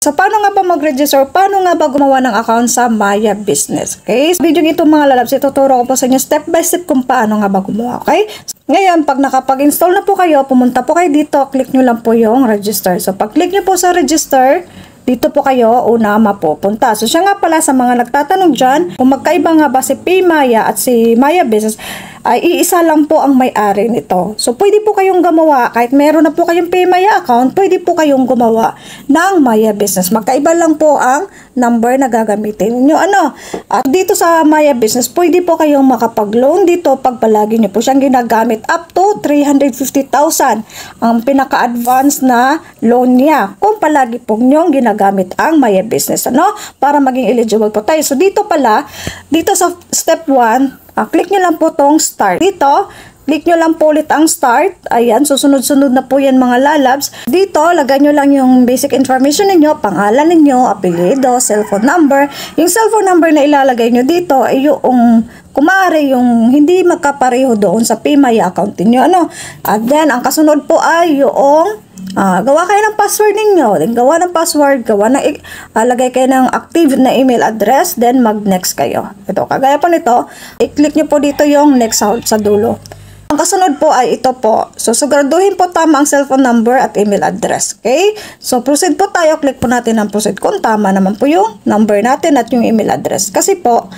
So, paano nga ba mag-register? Paano nga ba gumawa ng account sa Maya Business? Okay? Sa video ito mga lalabs, ituturo ko po sa inyo step by step kung paano nga ba gumawa. Okay? Ngayon, pag nakapag-install na po kayo, pumunta po kayo dito, click nyo lang po yung register. So, pag click nyo po sa register, dito po kayo una mapupunta. So, siya nga pala sa mga nagtatanong dyan, kung magkaiba nga ba si PayMaya at si Maya Business, ay iisa lang po ang may-ari nito. So, pwede po kayong gumawa, kahit meron na po kayong PayMaya account, pwede po kayong gumawa ng Maya Business. Magkaiba lang po ang number na gagamitin nyo. At dito sa Maya Business, pwede po kayong makapag-loan dito pag palagi nyo po siyang ginagamit up to 350,000 ang pinaka-advance na loan niya. Kung palagi po nyong ginagamit ang Maya Business, para maging eligible po tayo. So, dito pala, dito sa step 1, click nyo lang po tong start. Dito, click nyo lang po ulit ang start. Ayan, susunod-sunod na po yan mga lalabs. Dito, lagay nyo lang yung basic information ninyo, pangalan ninyo, apelyido, cellphone number. Yung cellphone number na ilalagay nyo dito ay yung kumare yung hindi magkapareho doon sa PayMaya account niyo. At then, ang kasunod po ay yung gawa kayo ng password ninyo. Then, gawa ng password, lagay kayo ng active na email address, then mag-next kayo. Ito, kagaya po nito, i-click nyo po dito yung next sa dulo. Ang kasunod po ay ito po. So, siguraduhin po tama ang cellphone number at email address. Okay? So, proceed po tayo. Click po natin ang proceed kung tama naman po yung number natin at yung email address. Kasi po,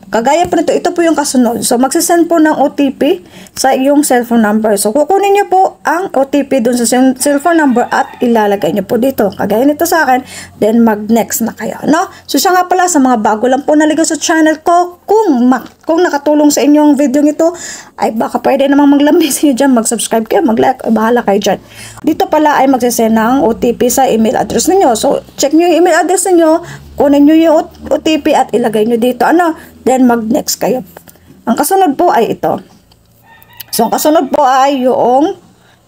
kagaya po nito, ito po yung kasunod. So, magsisend po ng OTP sa iyong cellphone number. So, kukunin nyo po ang OTP dun sa cellphone number at ilalagay nyo po dito. Kagaya nito sa akin, then mag-next na kayo. So, siya nga pala sa mga bago lang po naligaw sa channel ko, kung nakatulong sa inyong video nito, ay baka pwede namang maglambis nyo dyan, mag-subscribe kayo, mag-like, bahala kayo dyan. Dito pala ay magsisend ng OTP sa email address ninyo. So, check nyo yung email address ninyo, kunin nyo yung OTP at ilagay nyo dito. Then mag-next kayo. Ang kasunod po ay ito. So, ang kasunod po ay yung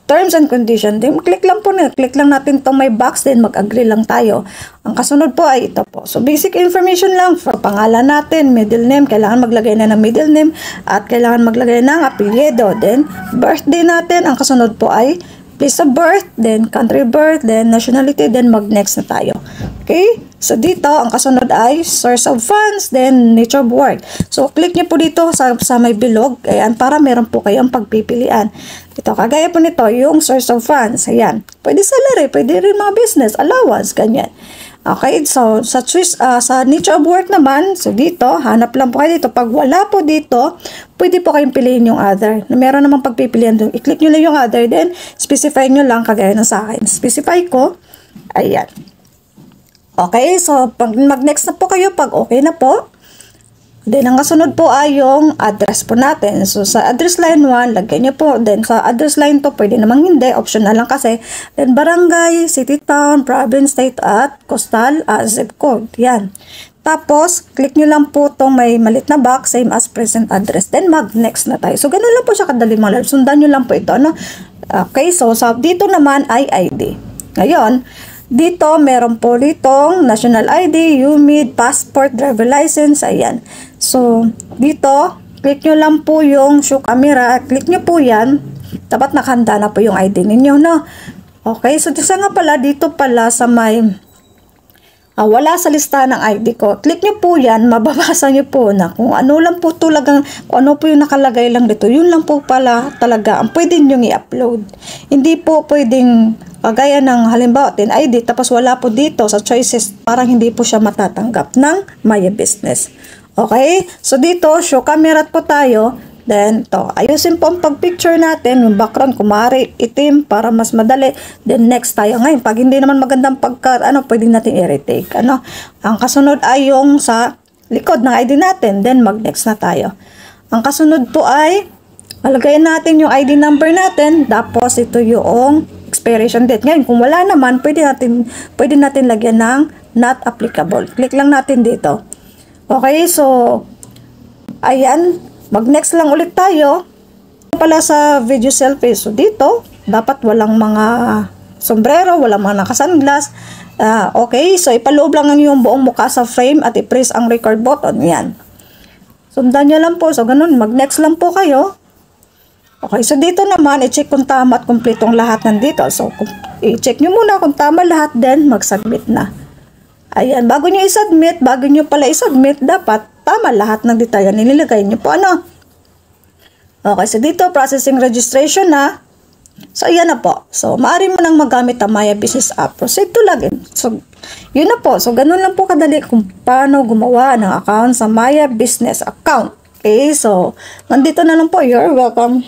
terms and conditions. Then, click lang natin itong may box, then mag-agree lang tayo. Ang kasunod po ay ito po. So, basic information lang for pangalan natin, middle name, kailangan maglagay na ng middle name, at kailangan maglagay ng apelyido. Then, birthday natin, ang kasunod po ay place of birth, then country birth, then nationality, then mag-next na tayo. Okay? So, dito, ang kasunod ay source of funds, then nature of work. So, click nyo po dito sa may bilog, ayan, para meron po kayong pagpipilian. Ito, kagaya po nito, yung source of funds, ayan. Pwede salary, pwede rin mga business, allowance, ganyan. Okay, so, sa nature of work naman, so dito, hanap lang po kayo dito. Pag wala po dito, pwede po kayong piliin yung other. Meron namang pagpipilian doon. I-click nyo lang yung other, then specify nyo lang kagaya na sa akin. Specify ko, ayan. Okay, so pag mag-next na po kayo, pag okay na po, then ang kasunod po ay yung address po natin. So sa address line 1, lagyan nyo po. Then sa address line 2, pwede namang hindi, optional lang kasi. Then barangay, city, town, province, state, at coastal, zip code. Yan. Tapos, click nyo lang po itong may malit na box, same as present address. Then mag-next na tayo. So ganun lang po siya kadali mga lalabs. Sundan nyo lang po ito. Okay, so dito naman ay ID. Ngayon, dito, meron po ditong national ID, UMID, passport, driver license, ayan. So, dito, click nyo lang po yung show camera, click nyo po yan. Dapat nakahanda na po yung ID ninyo, Okay, so isa nga pala, dito pala sa may, wala sa listahan ng ID ko. Click nyo po yan, mababasa nyo po na kung ano lang po talagang, kung ano po yung nakalagay lang dito, yun lang po pala talaga ang pwede nyo i-upload. Hindi po pwedeng kagaya ng halimbawa 10 ID tapos wala po dito sa choices, parang hindi po siya matatanggap ng Maya Business. Okay? So dito, show camera po tayo. Then to, ayusin po ang pag-picture natin, yung background kumari itim para mas madali. Then next tayo. Ngayon, pag hindi naman magandang pwede natin i-retake. Ang kasunod ay yung sa likod ng ID natin. Then mag-next na tayo. Ang kasunod po ay malagayin natin yung ID number natin. Tapos ito yung expiration date. Ngayon, kung wala naman, pwede natin lagyan ng not applicable. Click lang natin dito. Okay, so ayan, mag-next lang ulit tayo. Pala sa video selfie, so dito, dapat walang mga sombrero, walang mga nakasunglass. Okay, so ipaloob lang yung buong mukha sa frame at i-press ang record button. Yan. Sundan nyo lang po. So, ganun, mag-next lang po kayo. Okay, so dito naman, i-check kung tama at kumpletong lahat nandito. So, i-check nyo muna kung tama lahat, then mag-submit na. Ayan, bago nyo i-submit, dapat tama lahat ng detalye na nilagay nyo po, ano? Okay, so dito, processing registration na. So, ayan na po. So, maaari mo nang magamit ang Maya Business App. Proceed to login. So, yun na po. So, ganun lang po kadali kung paano gumawa ng account sa Maya Business Account. Okay, so, nandito na lang po. You're welcome.